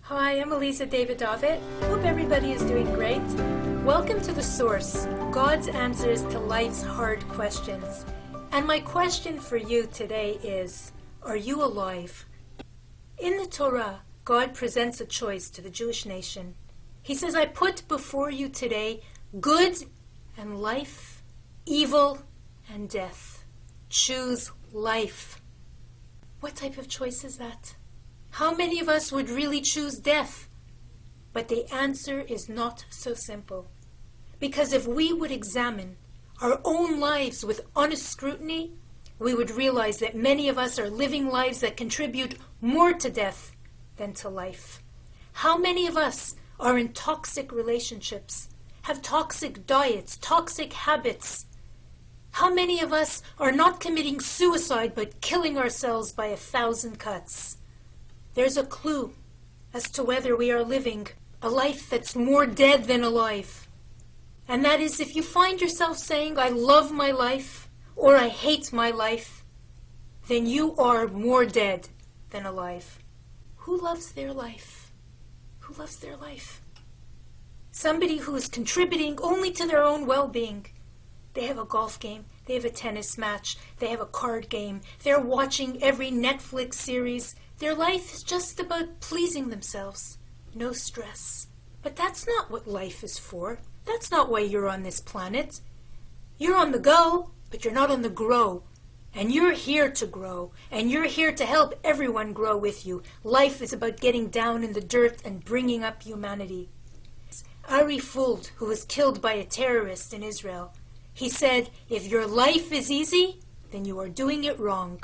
Hi, I'm Elisa David-David. Hope everybody is doing great. Welcome to The Source, God's answers to life's hard questions. And my question for you today is, are you alive? In the Torah, God presents a choice to the Jewish nation. He says, I put before you today good and life, evil and death. Choose life. What type of choice is that? How many of us would really choose death? But the answer is not so simple. Because if we would examine our own lives with honest scrutiny, we would realize that many of us are living lives that contribute more to death than to life. How many of us are in toxic relationships, have toxic diets, toxic habits? How many of us are not committing suicide but killing ourselves by 1,000 cuts? There's a clue as to whether we are living a life that's more dead than alive. And that is, if you find yourself saying, I love my life, or I hate my life, then you are more dead than alive. Who loves their life? Who loves their life? Somebody who is contributing only to their own well-being. They have a golf game, they have a tennis match, they have a card game, they're watching every Netflix series. Their life is just about pleasing themselves. No stress. But that's not what life is for. That's not why you're on this planet. You're on the go, but you're not on the grow. And you're here to grow. And you're here to help everyone grow with you. Life is about getting down in the dirt and bringing up humanity. Ari Fuld, who was killed by a terrorist in Israel, he said, if your life is easy, then you are doing it wrong.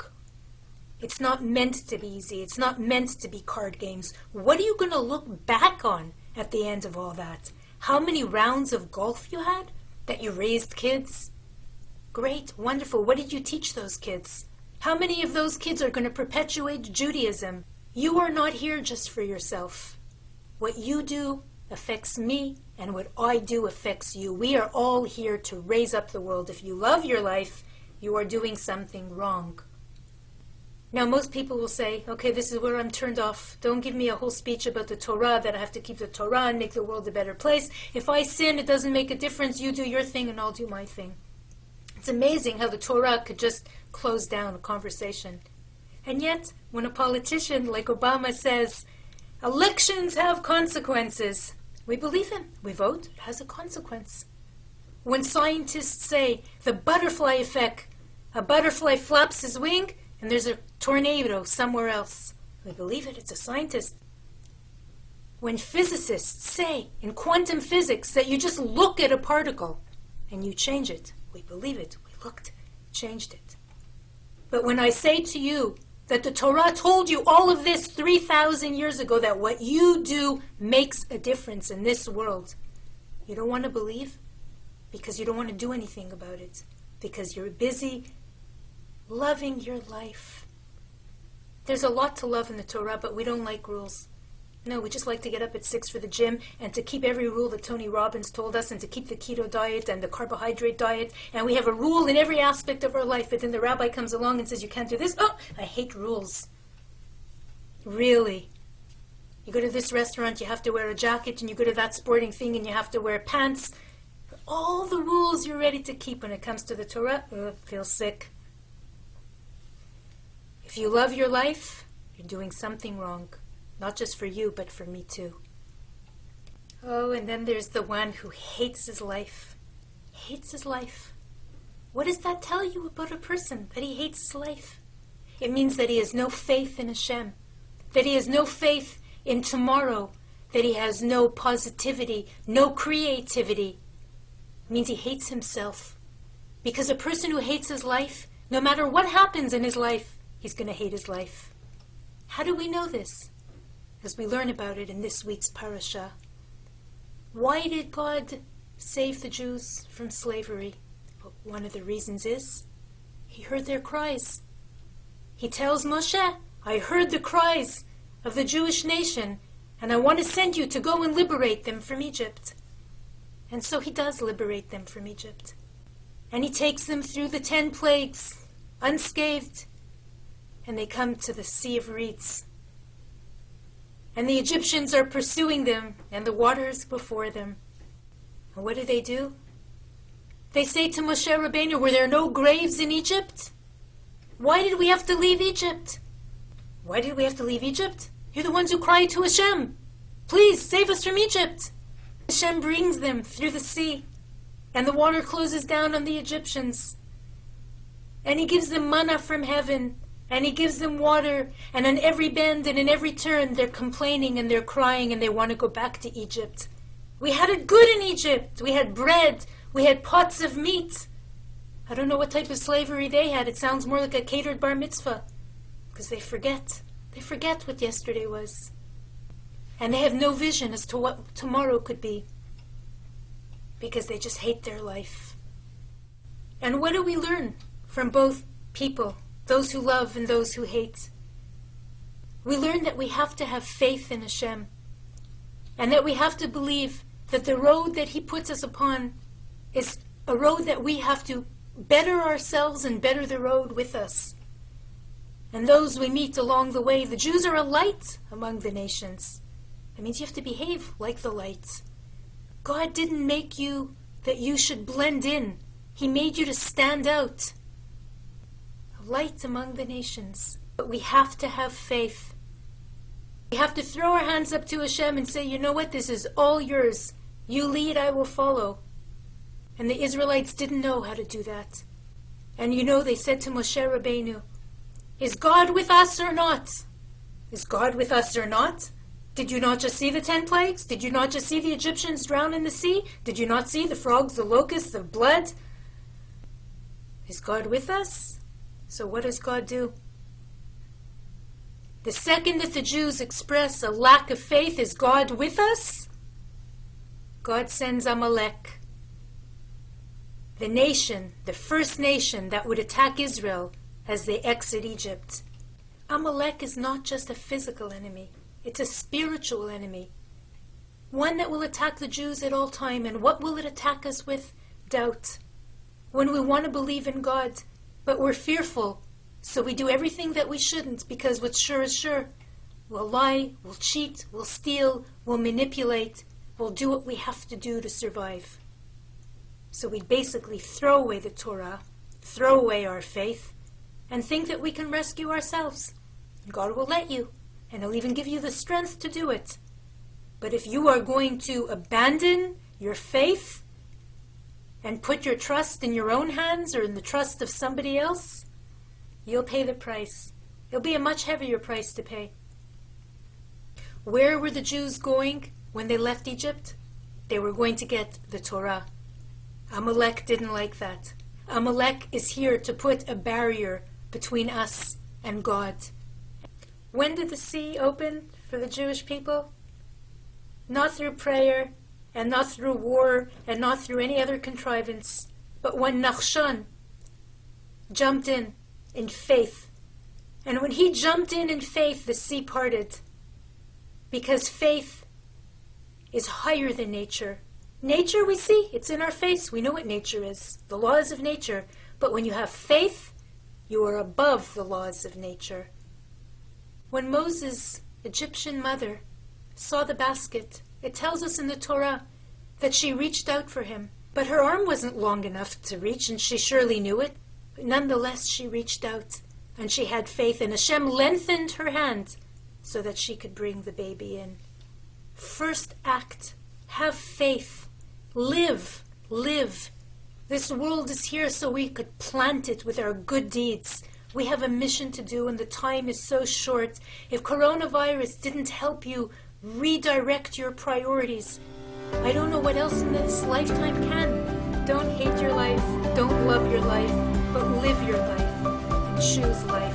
It's not meant to be easy. It's not meant to be card games. What are you going to look back on at the end of all that? How many rounds of golf you had? That you raised kids? Great, wonderful. What did you teach those kids? How many of those kids are going to perpetuate Judaism? You are not here just for yourself. What you do affects me, and what I do affects you. We are all here to raise up the world. If you love your life, you are doing something wrong. Now, most people will say, okay, this is where I'm turned off. Don't give me a whole speech about the Torah, that I have to keep the Torah and make the world a better place. If I sin, it doesn't make a difference. You do your thing and I'll do my thing. It's amazing how the Torah could just close down a conversation. And yet, when a politician like Obama says, elections have consequences, we believe him. We vote. It has a consequence. When scientists say the butterfly effect, a butterfly flaps his wing, and there's a tornado somewhere else. We believe it. It's a scientist. When physicists say in quantum physics that you just look at a particle and you change it, we believe it. We looked, changed it. But when I say to you that the Torah told you all of this 3,000 years ago, that what you do makes a difference in this world, you don't want to believe because you don't want to do anything about it, because you're busy loving your life. There's a lot to love in the Torah, but we don't like rules. No, we just like to get up at 6 for the gym and to keep every rule that Tony Robbins told us and to keep the keto diet and the carbohydrate diet. And we have a rule in every aspect of our life, but then the rabbi comes along and says, you can't do this. Oh, I hate rules. Really? You go to this restaurant, you have to wear a jacket, and you go to that sporting thing and you have to wear pants. All the rules you're ready to keep when it comes to the Torah, feel sick. If you love your life, you're doing something wrong. Not just for you, but for me too. Oh, and then there's the one who hates his life. Hates his life. What does that tell you about a person, that he hates his life? It means that he has no faith in Hashem, that he has no faith in tomorrow, that he has no positivity, no creativity. It means he hates himself. Because a person who hates his life, no matter what happens in his life, he's going to hate his life. How do we know this? As we learn about it in this week's parasha. Why did God save the Jews from slavery? Well, one of the reasons is he heard their cries. He tells Moshe, I heard the cries of the Jewish nation, and I want to send you to go and liberate them from Egypt. And so he does liberate them from Egypt. And he takes them through the 10 plagues, unscathed, and they come to the Sea of Reeds. And the Egyptians are pursuing them, and the waters before them. And what do? They say to Moshe Rabbeinu, were there no graves in Egypt? Why did we have to leave Egypt? Why did we have to leave Egypt? You're the ones who cry to Hashem. Please, save us from Egypt. Hashem brings them through the sea, and the water closes down on the Egyptians. And He gives them manna from heaven, and He gives them water, and on every bend and in every turn they're complaining and they're crying and they want to go back to Egypt. We had it good in Egypt. We had bread. We had pots of meat. I don't know what type of slavery they had. It sounds more like a catered bar mitzvah. Because they forget. They forget what yesterday was. And they have no vision as to what tomorrow could be. Because they just hate their life. And what do we learn from both people, those who love and those who hate? We learn that we have to have faith in Hashem. And that we have to believe that the road that He puts us upon is a road that we have to better ourselves and better the road with us. And those we meet along the way, the Jews are a light among the nations. That means you have to behave like the light. God didn't make you that you should blend in. He made you to stand out. A light among the nations. But we have to have faith. We have to throw our hands up to Hashem and say, you know what, this is all yours. You lead, I will follow. And the Israelites didn't know how to do that. And they said to Moshe Rabbeinu, is God with us or not? Is God with us or not? Did you not just see the 10 plagues? Did you not just see the Egyptians drown in the sea? Did you not see the frogs, the locusts, the blood? Is God with us? So what does God do? The second that the Jews express a lack of faith, is God with us? God sends Amalek. The nation, the first nation that would attack Israel as they exit Egypt. Amalek is not just a physical enemy. It's a spiritual enemy. One that will attack the Jews at all time. And what will it attack us with? Doubt. When we want to believe in God, but we're fearful, so we do everything that we shouldn't, because what's sure is sure. We'll lie, we'll cheat, we'll steal, we'll manipulate, we'll do what we have to do to survive. So we basically throw away the Torah, throw away our faith, and think that we can rescue ourselves. And God will let you, and He'll even give you the strength to do it. But if you are going to abandon your faith and put your trust in your own hands or in the trust of somebody else, you'll pay the price. It'll be a much heavier price to pay. Where were the Jews going when they left Egypt? They were going to get the Torah. Amalek didn't like that. Amalek is here to put a barrier between us and God. When did the sea open for the Jewish people? Not through prayer, and not through war, and not through any other contrivance, but when Nachshon jumped in faith. And when he jumped in faith, the sea parted. Because faith is higher than nature. Nature we see, it's in our face. We know what nature is, the laws of nature. But when you have faith, you are above the laws of nature. When Moses' Egyptian mother saw the basket, it tells us in the Torah that she reached out for him. But her arm wasn't long enough to reach, and she surely knew it. But nonetheless, she reached out, and she had faith, and Hashem lengthened her hand so that she could bring the baby in. First act, have faith. Live. This world is here so we could plant it with our good deeds. We have a mission to do, and the time is so short. If coronavirus didn't help you redirect your priorities, I don't know what else in this lifetime can. Don't hate your life, don't love your life, but live your life and choose life.